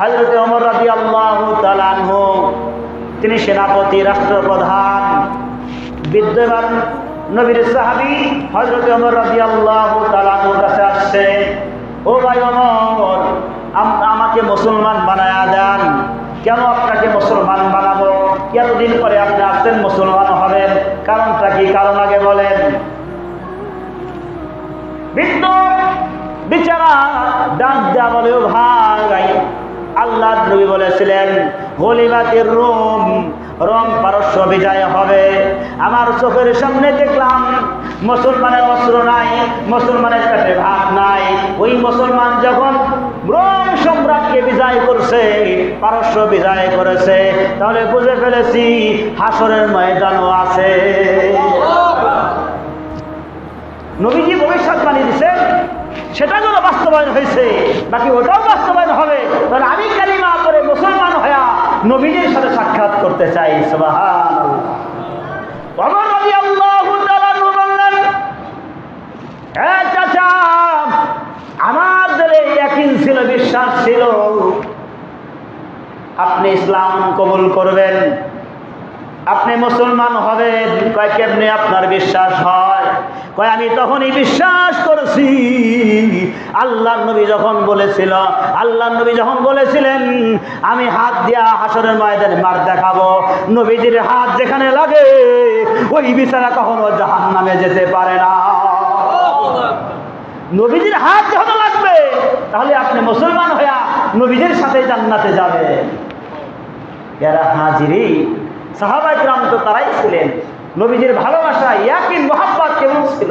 হযরত ওমর রাদিয়াল্লাহু তাআলা আনহু তিনি সেনাপতি, রাষ্ট্রপ্রধান, বিদ্যমান নবীর সাহাবী হযরত ওমর রাদিয়াল্লাহু তাআলা আনহুর কাছে আসছে, ও ভাই ওমর, আমাকে মুসলমান বানায়া দেন। কেন আপনাকে মুসলমান বানাবো? কতদিন পরে আপনি আসছেন মুসলমান হবেন, কারণটা কি? কারণ আগে বলেন। বৃদ্ধ বিচারা ডাক দেয়া বলে, ও ভাই, আল্লাহর নবী বলেছিলেন গলিবাতির রোম, রোম পারস্য বিজয় হবে। আমার চোখের সামনে দেখলাম মুসলমানের অস্ত্র নাই, মুসলমানের পেটে ভাত নাই। ওই মুসলমান যখন রোম সম্রাটকে বিজয় করছে, পারস্য বিজয় করেছে, তাহলে বুঝে ফেলেছি হাসরের ময়দানও আছে। নবীজি ভবিষ্যৎবাণী দিয়েছেন, সেটা যেন বাস্তবায়ন হয়েছে, বাকি ওটাও বাস্তবায়ন হবে। তাহলে আমি কালিমা পড়ে মুসলমান হয়ে নবীজির সাথে সাক্ষাৎ করতে চাই। সুবহানাল্লাহ। ওমর রাদিয়াল্লাহু তাআলা বললেন, হে চাচা, আমার দিলে ইয়াকিন ছিল, বিশ্বাস ছিল আপনি ইসলাম কবুল করবেন, আপনি মুসলমান হবেন। কয় কেমনে আপনার বিশ্বাস হয়? কয় আমি তখনই বিশ্বাস করেছি আল্লাহর নবী যখন বলেছিল, আল্লাহর নবী যখন বলেছিলেন আমি হাত দিয়া হাসরের ময়দানে মার দেখাবো, নবীজির হাত যেখানে লাগে ওই বিচারা কখনো জাহান্নামে যেতে পারে না। নবীজির হাত যখন লাগবে তাহলে আপনি মুসলমান হইয়া নবীজির সাথে জান্নাতে যাবেন। যারা হাজিরি সাহাবায়ে কেরাম তো তারাই ছিলেন, নবীজির ভালোবাসা, ইয়াকিন, মুহাব্বত কেমন ছিল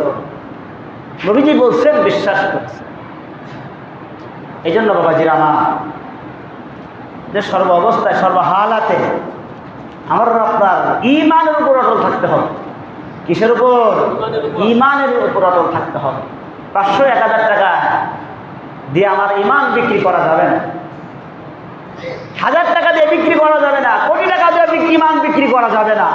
নবীজি বলছেন, বিশ্বাস করছেন। এই জন্য বাবাজির আমার, যে সর্ব অবস্থায় সর্বহালাতে আমার আপনার ঈমানের উপর অটল থাকতে হবে। কিসের উপর? ঈমানের উপর অটল থাকতে হবে। 500-1000 টাকা দিয়ে আমার ঈমান বিক্রি করা যাবে না, 1000 টাকা দিয়ে বিক্রি করা যাবে না, কোটি টাকা দিয়ে ঈমান বিক্রি করা যাবে না।